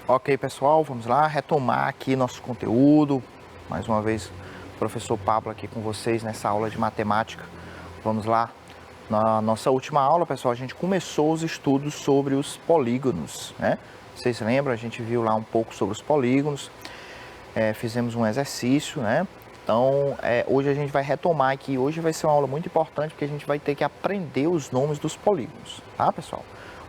Ok, pessoal, vamos lá retomar aqui nosso conteúdo. Mais uma vez, o professor Pablo aqui com vocês nessa aula de matemática. Vamos lá. Na nossa última aula, pessoal, a gente começou os estudos sobre os polígonos, né? Vocês lembram? A gente viu lá um pouco sobre os polígonos, fizemos um exercício, né? Então, hoje a gente vai retomar aqui. Hoje vai ser uma aula muito importante porque a gente vai ter que aprender os nomes dos polígonos, tá, pessoal?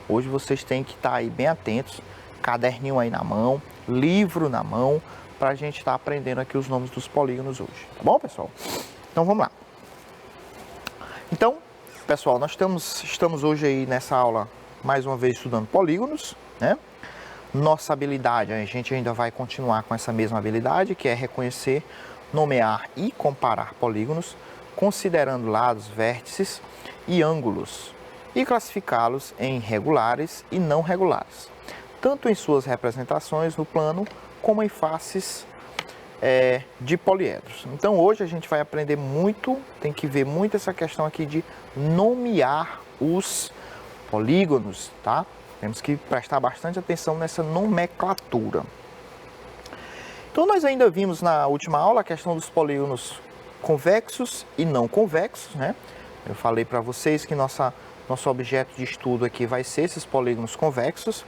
Hoje vocês têm que estar aí bem atentos, caderninho aí na mão, livro na mão, para a gente estar aprendendo aqui os nomes dos polígonos hoje, tá bom, pessoal? Então, vamos lá. Então, pessoal, nós estamos hoje aí nessa aula, mais uma vez, estudando polígonos, né? Nossa habilidade, a gente ainda vai continuar com essa mesma habilidade, que é reconhecer, nomear e comparar polígonos, considerando lados, vértices e ângulos, e classificá-los em regulares e não regulares, tanto em suas representações no plano, como em faces de poliedros. Então hoje a gente vai aprender muito, tem que ver muito essa questão aqui de nomear os polígonos, tá? Temos que prestar bastante atenção nessa nomenclatura. Então nós ainda vimos na última aula a questão dos polígonos convexos e não convexos, né? Eu falei para vocês que nosso objeto de estudo aqui vai ser esses polígonos convexos.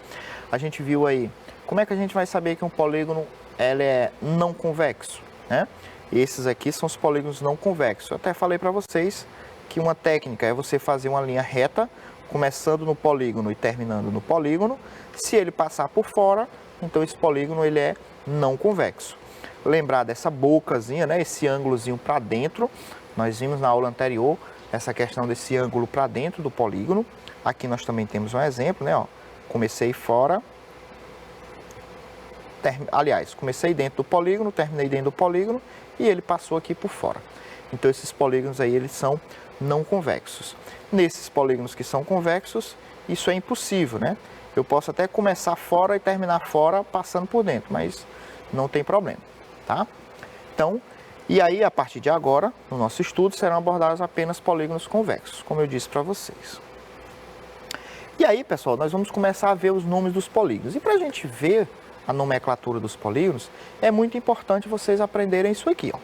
A gente viu aí como é que a gente vai saber que um polígono é não convexo, né? Esses aqui são os polígonos não convexos. Eu até falei para vocês que uma técnica é você fazer uma linha reta, começando no polígono e terminando no polígono. Se ele passar por fora, então esse polígono ele é não convexo. Lembrar dessa bocazinha, né? Esse ângulozinho para dentro. Nós vimos na aula anterior essa questão desse ângulo para dentro do polígono. Aqui nós também temos um exemplo, né? Ó, comecei fora. Aliás, comecei dentro do polígono, terminei dentro do polígono e ele passou aqui por fora. Então esses polígonos aí, eles são não convexos. Nesses polígonos que são convexos, isso é impossível, né? Eu posso até começar fora e terminar fora passando por dentro, mas não tem problema, tá? Então, e aí a partir de agora, no nosso estudo, serão abordados apenas polígonos convexos, como eu disse para vocês. E aí, pessoal, nós vamos começar a ver os nomes dos polígonos. E para a gente ver a nomenclatura dos polígonos, é muito importante vocês aprenderem isso aqui, ó.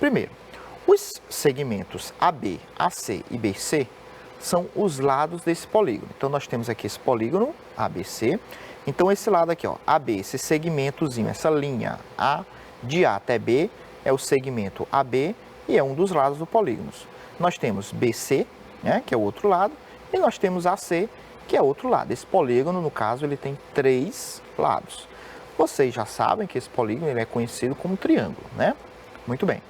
Primeiro, os segmentos AB, AC e BC são os lados desse polígono. Então, nós temos aqui esse polígono ABC. Então, esse lado aqui, ó, AB, esse segmentozinho, essa linha A, de A até B, é o segmento AB e é um dos lados do polígono. Nós temos BC, né, que é o outro lado, e nós temos AC, que é outro lado. Esse polígono, no caso, ele tem 3 lados. Vocês já sabem que esse polígono ele é conhecido como triângulo, né? Muito bem.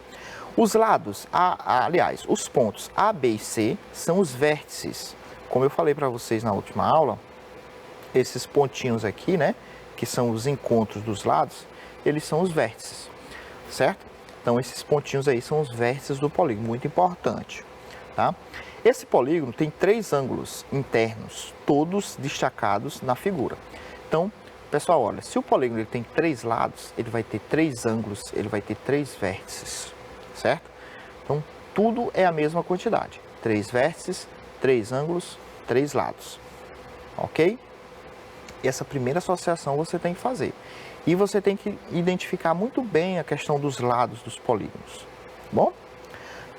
Os lados, aliás, os pontos A, B e C são os vértices. Como eu falei para vocês na última aula, esses pontinhos aqui, né, que são os encontros dos lados, eles são os vértices, certo? Então, esses pontinhos aí são os vértices do polígono, muito importante, tá? Esse polígono tem 3 ângulos internos, todos destacados na figura. Então, pessoal, olha, se o polígono ele tem 3 lados, ele vai ter 3 ângulos, ele vai ter 3 vértices, certo? Então, tudo é a mesma quantidade. 3 vértices, 3 ângulos, 3 lados, ok? E essa primeira associação você tem que fazer. E você tem que identificar muito bem a questão dos lados dos polígonos, bom?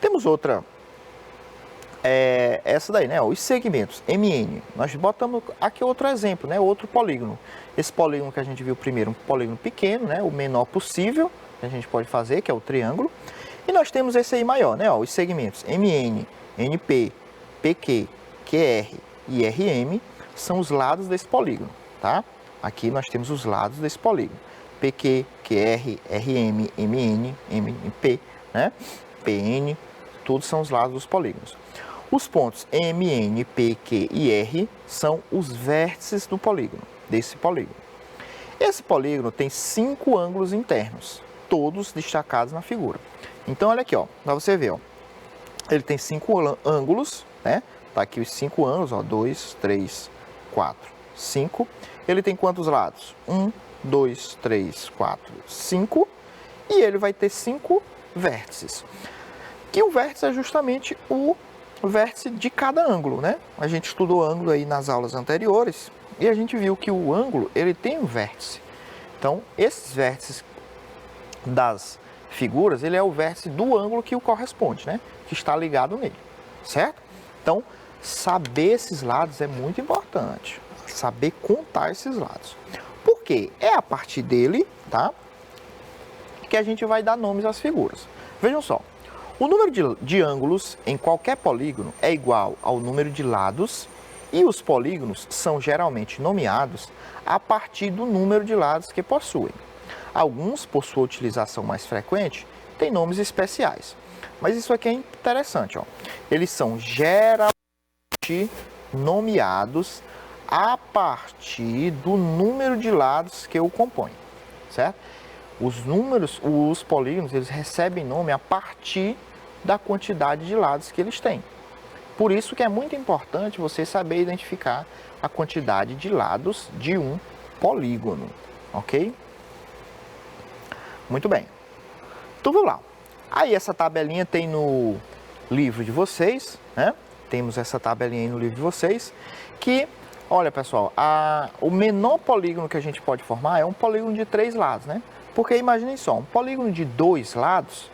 Temos outra, essa daí, né? Os segmentos MN. Nós botamos aqui outro exemplo, né? Outro polígono. Esse polígono que a gente viu primeiro, um polígono pequeno, né? O menor possível que a gente pode fazer, que é o triângulo. E nós temos esse aí maior, né? Os segmentos MN, NP, PQ, QR e RM são os lados desse polígono, tá? Aqui nós temos os lados desse polígono. PQ, QR, RM, MN, MP, né? PN, todos são os lados dos polígonos. Os pontos MN, P, Q e R são os vértices do polígono, desse polígono. Esse polígono tem 5 ângulos internos, todos destacados na figura. Então, olha aqui, ó, para você ver, ó, ele tem 5 ângulos, né? Tá aqui os 5 ângulos, ó, 2, 3, 4, 5. Ele tem quantos lados? 1, 2, 3, 4, 5. E ele vai ter 5 vértices. Que o vértice é justamente o vértice de cada ângulo, né? A gente estudou ângulo aí nas aulas anteriores e a gente viu que o ângulo, ele tem um vértice. Então, esses vértices das figuras, ele é o vértice do ângulo que o corresponde, né? Que está ligado nele, certo? Então, saber esses lados é muito importante. Saber contar esses lados. Por quê? É a partir dele, tá? Que a gente vai dar nomes às figuras. Vejam só. O número de ângulos em qualquer polígono é igual ao número de lados e os polígonos são geralmente nomeados a partir do número de lados que possuem. Alguns, por sua utilização mais frequente, têm nomes especiais. Mas isso aqui é interessante, ó. Eles são geralmente nomeados a partir do número de lados que o compõem, certo? Os polígonos, eles recebem nome a partir da quantidade de lados que eles têm. Por isso que é muito importante você saber identificar a quantidade de lados de um polígono, ok? Muito bem. Então vamos lá. Aí essa tabelinha tem no livro de vocês, né? Temos essa tabelinha aí no livro de vocês, que, olha pessoal, o menor polígono que a gente pode formar é um polígono de 3 lados, né? Porque imaginem só, um polígono de 2 lados,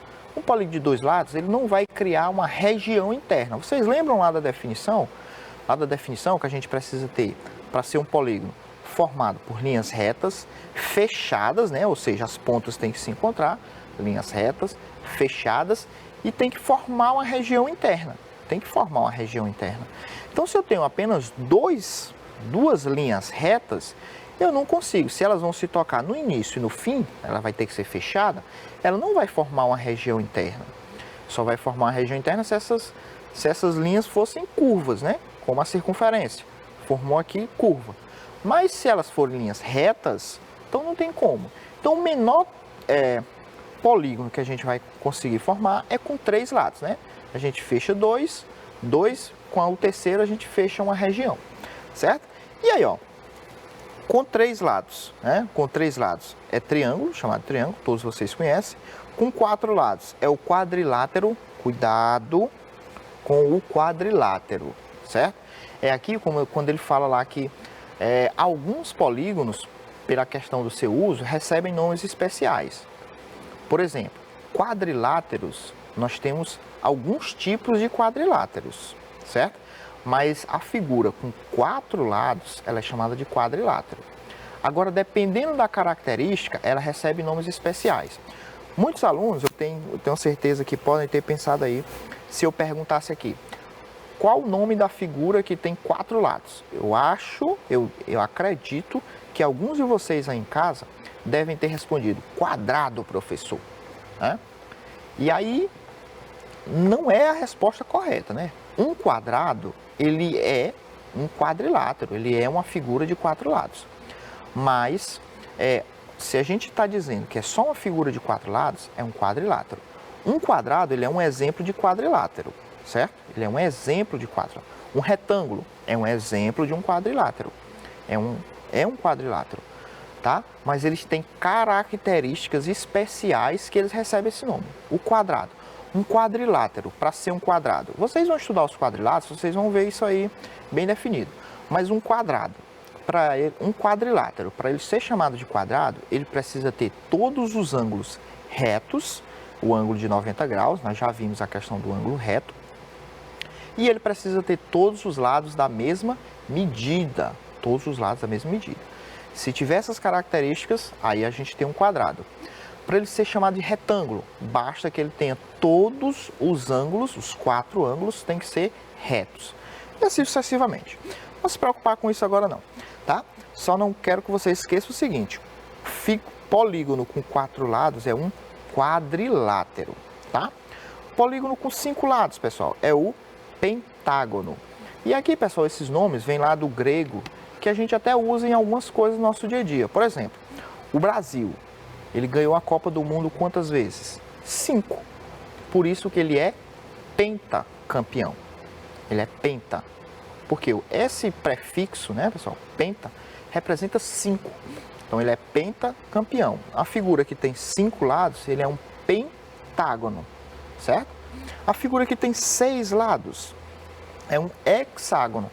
ele não vai criar uma região interna. Vocês lembram lá da definição? Lá da definição que a gente precisa ter para ser um polígono formado por linhas retas, fechadas, né? Ou seja, as pontas têm que se encontrar, linhas retas, fechadas, e tem que formar uma região interna. Então, se eu tenho apenas duas linhas retas, eu não consigo. Se elas vão se tocar no início e no fim, ela vai ter que ser fechada, ela não vai formar uma região interna. Só vai formar uma região interna se essas linhas fossem curvas, né? Como a circunferência. Formou aqui curva. Mas se elas forem linhas retas, então não tem como. Então o menor polígono que a gente vai conseguir formar é com 3 lados, né? A gente fecha dois, com o terceiro a gente fecha uma região, certo? E aí, ó, com 3 lados, né? Com 3 lados é triângulo, chamado triângulo, todos vocês conhecem. Com 4 lados é o quadrilátero, cuidado com o quadrilátero, certo? É aqui quando ele fala lá que alguns polígonos, pela questão do seu uso, recebem nomes especiais. Por exemplo, quadriláteros, nós temos alguns tipos de quadriláteros, certo? Mas a figura com 4 lados, ela é chamada de quadrilátero. Agora, dependendo da característica, ela recebe nomes especiais. Muitos alunos, eu tenho certeza que podem ter pensado aí, se eu perguntasse aqui, qual o nome da figura que tem 4 lados? Eu acredito que alguns de vocês aí em casa devem ter respondido, quadrado, professor, né? E aí, não é a resposta correta, né? Um quadrado, ele é um quadrilátero, ele é uma figura de 4 lados. Mas, se a gente está dizendo que é só uma figura de 4 lados, é um quadrilátero. Um quadrado, ele é um exemplo de quadrilátero, certo? Ele é um exemplo de quadrilátero. Um retângulo é um exemplo de um quadrilátero. É um quadrilátero, tá? Mas eles têm características especiais que eles recebem esse nome. O quadrado. Um quadrilátero, para ser um quadrado. Vocês vão estudar os quadriláteros, vocês vão ver isso aí bem definido. Mas um quadrado, um quadrilátero, para ele ser chamado de quadrado, ele precisa ter todos os ângulos retos, o ângulo de 90 graus, nós já vimos a questão do ângulo reto, e ele precisa ter todos os lados da mesma medida, Se tiver essas características, aí a gente tem um quadrado. Para ele ser chamado de retângulo, basta que ele tenha todos os ângulos, os 4 ângulos, tem que ser retos. E assim sucessivamente. Não se preocupar com isso agora não, tá? Só não quero que você esqueça o seguinte, polígono com 4 lados é um quadrilátero, tá? Polígono com 5 lados, pessoal, é o pentágono. E aqui, pessoal, esses nomes vêm lá do grego, que a gente até usa em algumas coisas no nosso dia a dia. Por exemplo, o Brasil, ele ganhou a Copa do Mundo quantas vezes? 5. Por isso que ele é pentacampeão. Ele é penta. Porque esse prefixo, né, pessoal, penta, representa 5. Então ele é pentacampeão. A figura que tem 5 lados, ele é um pentágono, certo? A figura que tem 6 lados é um hexágono.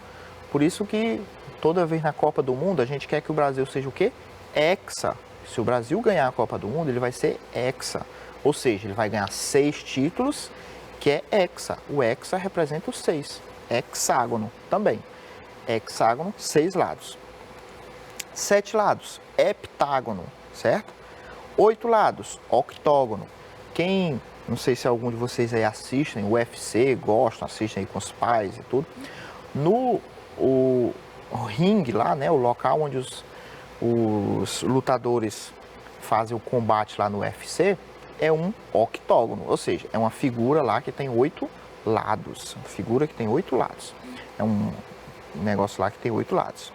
Por isso que toda vez na Copa do Mundo a gente quer que o Brasil seja o quê? Hexa. Se o Brasil ganhar a Copa do Mundo, ele vai ser hexa. Ou seja, ele vai ganhar 6 títulos, que é hexa. O hexa representa os 6. Hexágono também. Hexágono, 6 lados. 7 lados, heptágono, certo? 8 lados, octógono. Quem, não sei se algum de vocês aí assistem o UFC, gostam, assistem aí com os pais e tudo. No o ringue lá, né, o local onde os lutadores fazem o combate lá no UFC, é um octógono, ou seja, é uma figura lá que tem 8 lados. Uma figura que tem 8 lados. É um negócio lá que tem 8 lados.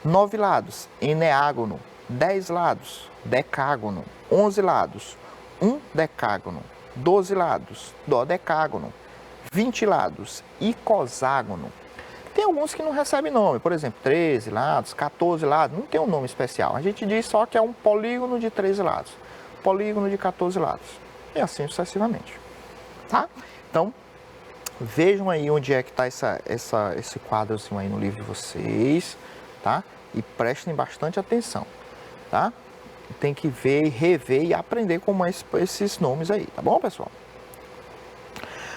9 lados, eneágono. 10 lados, decágono. 11 lados, um decágono. 12 lados, dodecágono. 20 lados, icoságono. Tem alguns que não recebem nome, por exemplo, 13 lados, 14 lados, não tem um nome especial. A gente diz só que é um polígono de 13 lados, polígono de 14 lados, e assim sucessivamente, tá? Então, vejam aí onde é que está esse quadrozinho aí no livro de vocês, tá? E prestem bastante atenção, tá? Tem que ver, rever e aprender como é esses nomes aí, tá bom, pessoal?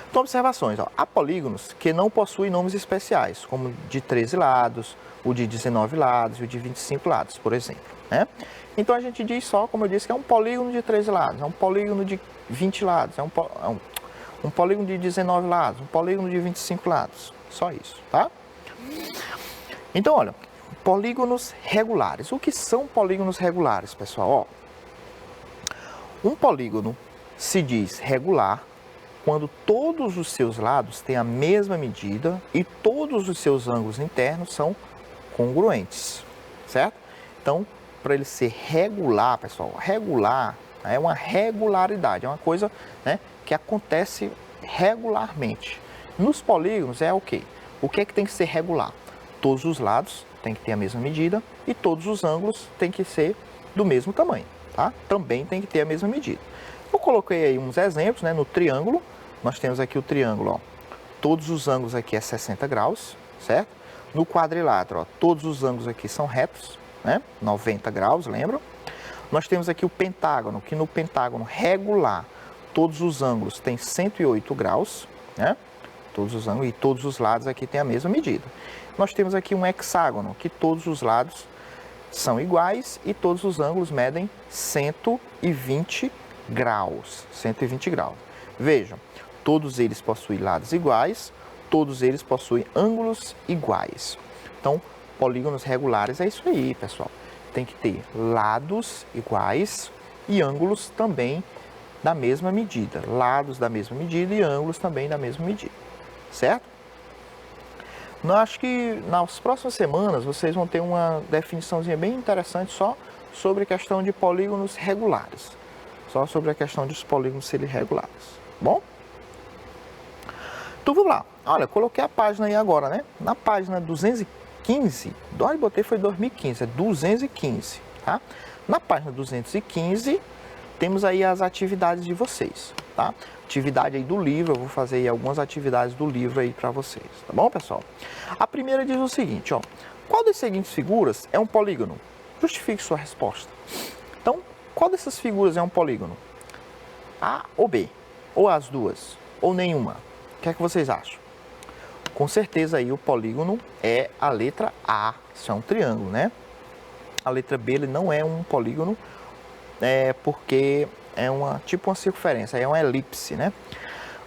Então, observações, ó. Há polígonos que não possuem nomes especiais, como o de 13 lados, o de 19 lados e o de 25 lados, por exemplo, né? Então, a gente diz só, como eu disse, que é um polígono de 13 lados, é um polígono de 20 lados, é um polígono de 19 lados, um polígono de 25 lados, só isso, tá? Então, olha, polígonos regulares. O que são polígonos regulares, pessoal? Ó, um polígono se diz regular quando todos os seus lados têm a mesma medida e todos os seus ângulos internos são congruentes, certo? Então, para ele ser regular, pessoal, regular é uma regularidade, é uma coisa, né, que acontece regularmente. Nos polígonos é o quê? O que é que tem que ser regular? Todos os lados têm que ter a mesma medida e todos os ângulos têm que ser do mesmo tamanho, tá? Também tem que ter a mesma medida. Eu coloquei aí uns exemplos, né? No triângulo, nós temos aqui o triângulo, ó, todos os ângulos aqui é 60 graus, certo? No quadrilátero, ó, todos os ângulos aqui são retos, né? 90 graus, lembram? Nós temos aqui o pentágono, que no pentágono regular, todos os ângulos têm 108 graus, né? Todos os ângulos e todos os lados aqui têm a mesma medida. Nós temos aqui um hexágono, que todos os lados são iguais e todos os ângulos medem 120 graus. 120 graus. Vejam, todos eles possuem lados iguais, todos eles possuem ângulos iguais. Então, polígonos regulares é isso aí, pessoal. Tem que ter lados iguais e ângulos também da mesma medida. Lados da mesma medida e ângulos também da mesma medida. Certo? Eu acho que nas próximas semanas vocês vão ter uma definiçãozinha bem interessante só sobre a questão de polígonos regulares. Só sobre a questão dos polígonos serem regulares. Bom? Então vamos lá. Olha, coloquei a página aí agora, né? Na página 215, eu botei foi 2015, é 215, tá? Na página 215, temos aí as atividades de vocês, tá? Atividade aí do livro, eu vou fazer aí algumas atividades do livro aí para vocês, tá bom, pessoal? A primeira diz o seguinte, ó. Qual das seguintes figuras é um polígono? Justifique sua resposta. Então, qual dessas figuras é um polígono? A ou B? Ou as duas? Ou nenhuma? O que é que vocês acham? Com certeza aí o polígono é a letra A, isso é um triângulo, né? A letra B ele não é um polígono, porque é tipo uma circunferência, é uma elipse, né?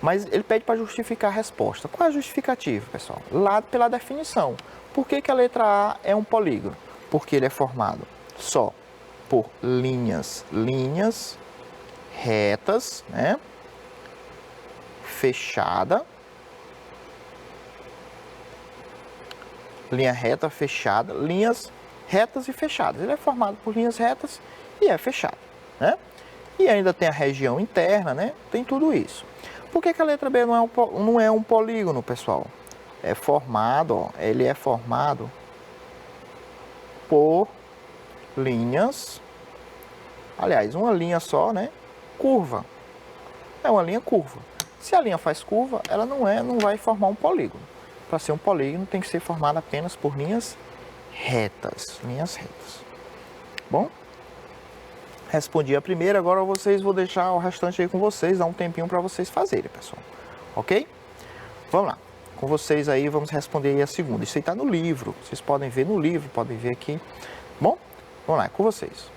Mas ele pede para justificar a resposta. Qual é a justificativa, pessoal? Lá pela definição. Por que a letra A é um polígono? Porque ele é formado só por linhas retas, né? Fechada. Linha reta, fechada, linhas retas e fechadas. Ele é formado por linhas retas e é fechado, né? E ainda tem a região interna, né? Tem tudo isso. Por que a letra B não é um polígono, pessoal? É formado, ó, ele é formado por linhas, aliás, uma linha só, né? Curva. É uma linha curva. Se a linha faz curva, ela não vai formar um polígono. Para ser um polígono, tem que ser formado apenas por linhas retas. Linhas retas. Bom? respondi a primeira, agora vocês vou deixar o restante aí com vocês, dar um tempinho para vocês fazerem, pessoal. Ok? Vamos lá. Com vocês aí, vamos responder aí a segunda. Isso aí está no livro. Vocês podem ver no livro, podem ver aqui. Bom, vamos lá, é com vocês.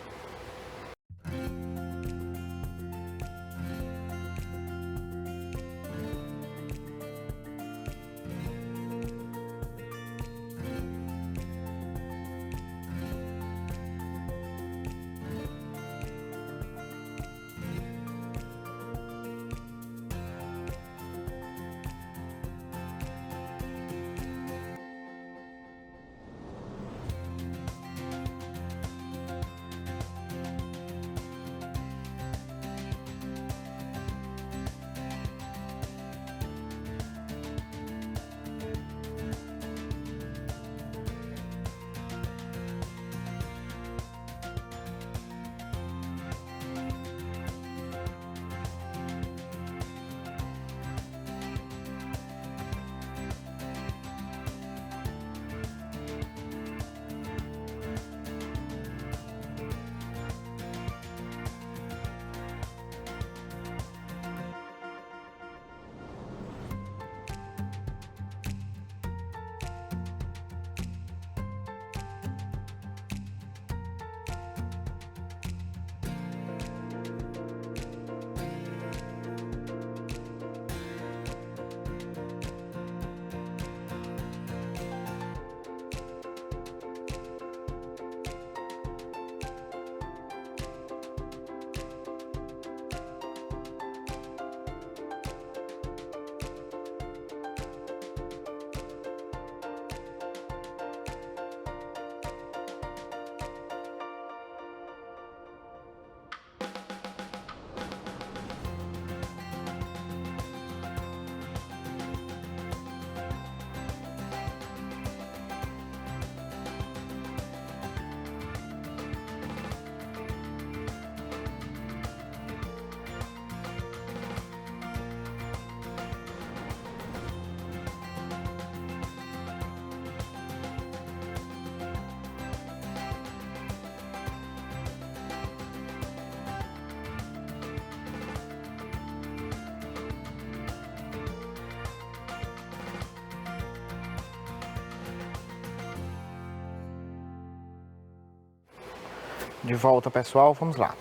De volta, pessoal, vamos lá.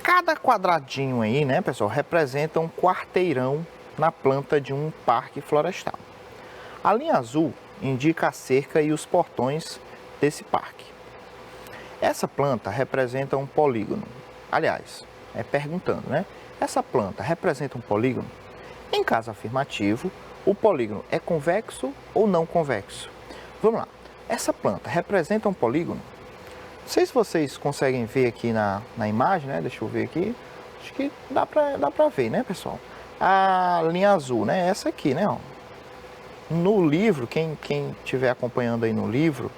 Cada quadradinho aí, né, pessoal, representa um quarteirão na planta de um parque florestal. A linha azul indica a cerca e os portões desse parque. Essa planta representa um polígono. Aliás, perguntando, né? Essa planta representa um polígono? Em caso afirmativo, o polígono é convexo ou não convexo? Vamos lá. Essa planta representa um polígono? Não sei se vocês conseguem ver aqui na imagem, né? Deixa eu ver aqui. Acho que dá pra ver, né, pessoal? A linha azul, né? Essa aqui, né? Ó. No livro, quem estiver acompanhando aí no livro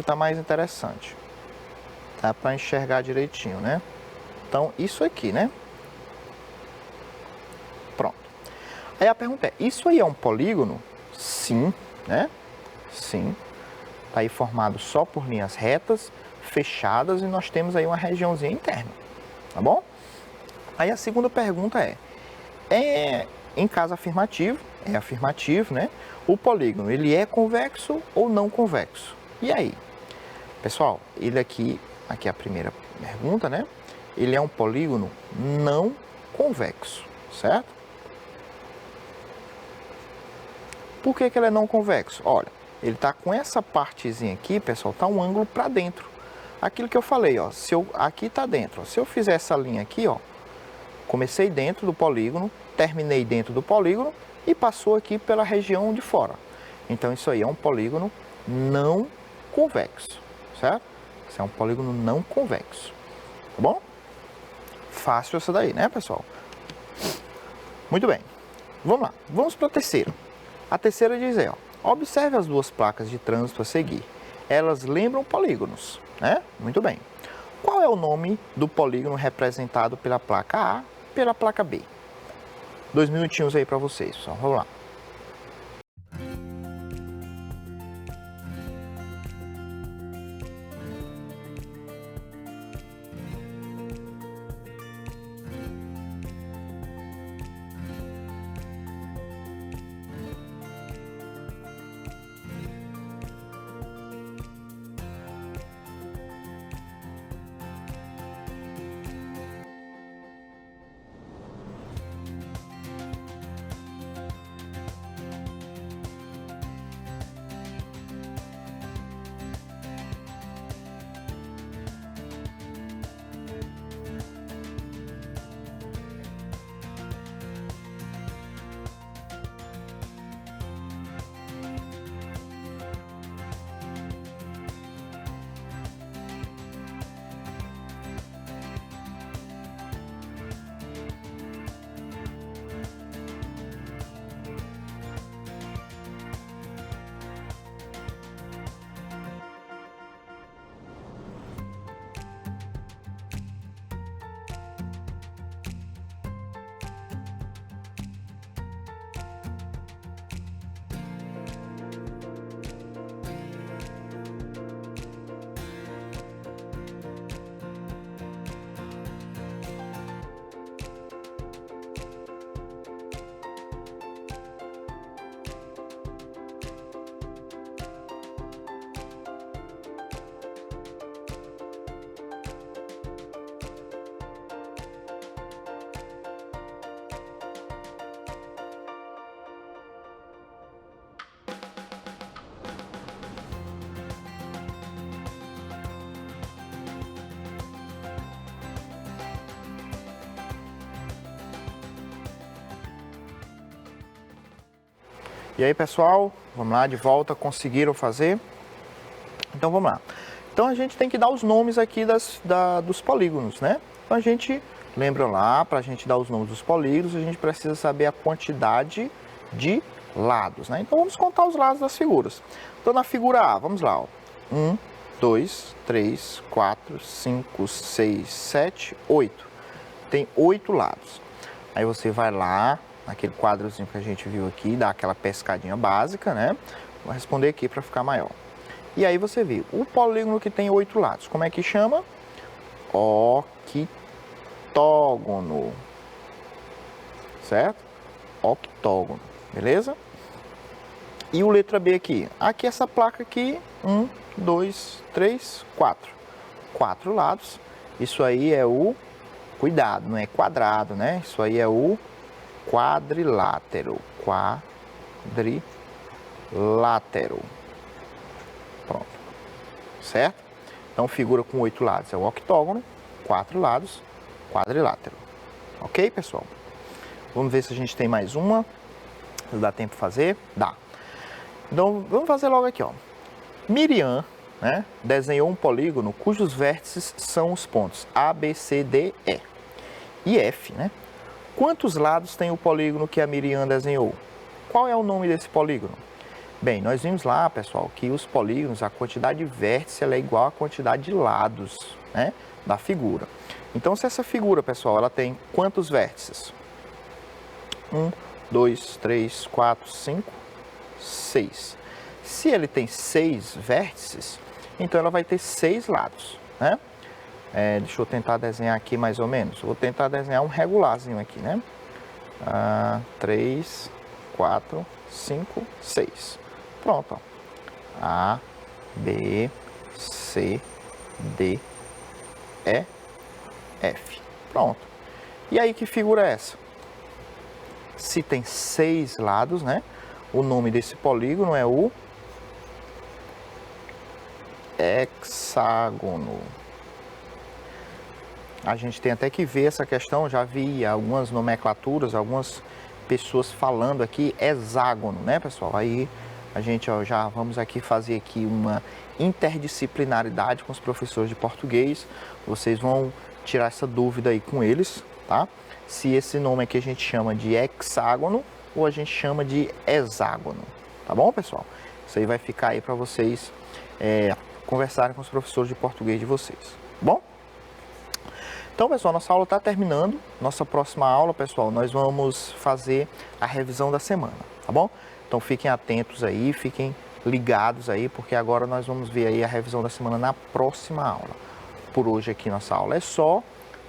tá mais interessante. Dá pra enxergar direitinho, né? Então, isso aqui, né? Pronto. Aí a pergunta é, isso aí é um polígono? Sim, né? Sim. Tá aí formado só por linhas retas, fechadas, e nós temos aí uma regiãozinha interna, tá bom? Aí a segunda pergunta em caso afirmativo, é afirmativo, né? O polígono, ele é convexo ou não convexo? E aí? Pessoal, ele aqui é a primeira pergunta, né? Ele é um polígono não convexo, certo? Por que ele é não convexo? Olha, ele tá com essa partezinha aqui, pessoal, tá um ângulo para dentro. Aquilo que eu falei, ó, aqui tá dentro, ó, se eu fizer essa linha aqui, ó, comecei dentro do polígono, terminei dentro do polígono e passou aqui pela região de fora. Então isso aí é um polígono não convexo, certo? Isso é um polígono não convexo, tá bom? Fácil essa daí, né, pessoal? Muito bem, vamos lá, vamos para a terceira. A terceira diz aí, ó, observe as duas placas de trânsito a seguir. Elas lembram polígonos, né? Muito bem. Qual é o nome do polígono representado pela placa A e pela placa B? 2 minutinhos aí para vocês, pessoal. Vamos lá. E aí, pessoal, vamos lá, de volta, conseguiram fazer? Então, vamos lá. Então, a gente tem que dar os nomes aqui dos polígonos, né? Então, a gente, lembra lá, para a gente dar os nomes dos polígonos, a gente precisa saber a quantidade de lados, né? Então, vamos contar os lados das figuras. Então, na figura A, vamos lá, ó. 1, 2, 3, 4, 5, 6, 7, 8. Tem 8 lados. Aí você vai lá, naquele quadrozinho que a gente viu aqui, dá aquela pescadinha básica, né? Vou responder aqui para ficar maior. E aí você viu o polígono que tem 8 lados. Como é que chama? Octógono. Certo? Octógono. Beleza? E o letra B aqui? Aqui essa placa aqui, 1, 2, 3, 4. 4 lados. Isso aí é o... Cuidado, não é quadrado, né? Isso aí é o quadrilátero. Quadrilátero. Pronto. Certo? Então, figura com 8 lados é o octógono, 4 lados, quadrilátero. Ok, pessoal? Vamos ver se a gente tem mais uma. Dá tempo de fazer? Dá. Então, vamos fazer logo aqui, ó. Miriam, né, desenhou um polígono cujos vértices são os pontos A, B, C, D, E e F, né? Quantos lados tem o polígono que a Miriam desenhou? Qual é o nome desse polígono? Bem, nós vimos lá, pessoal, que os polígonos, a quantidade de vértices ela é igual à quantidade de lados, né, da figura. Então, se essa figura, pessoal, ela tem quantos vértices? 1, 2, 3, 4, 5, 6. Se ele tem 6 vértices, então ela vai ter 6 lados, né? Deixa eu tentar desenhar aqui mais ou menos. Vou tentar desenhar um regularzinho aqui, né? 3, 4, 5, 6. Pronto, ó. A, B, C, D, E, F. Pronto. E aí, que figura é essa? Se tem 6 lados, né? O nome desse polígono é o hexágono. A gente tem até que ver essa questão, já vi algumas nomenclaturas, algumas pessoas falando aqui hexágono, né, pessoal? Aí a gente já vamos aqui fazer aqui uma interdisciplinaridade com os professores de português. Vocês vão tirar essa dúvida aí com eles, tá? Se esse nome aqui a gente chama de hexágono ou a gente chama de hexágono, tá bom, pessoal? Isso aí vai ficar aí para vocês conversarem com os professores de português de vocês, tá bom? Então, pessoal, nossa aula está terminando. Nossa próxima aula, pessoal, nós vamos fazer a revisão da semana, tá bom? Então, fiquem atentos aí, fiquem ligados aí, porque agora nós vamos ver aí a revisão da semana na próxima aula. Por hoje aqui, nossa aula é só.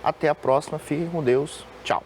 Até a próxima. Fiquem com Deus. Tchau.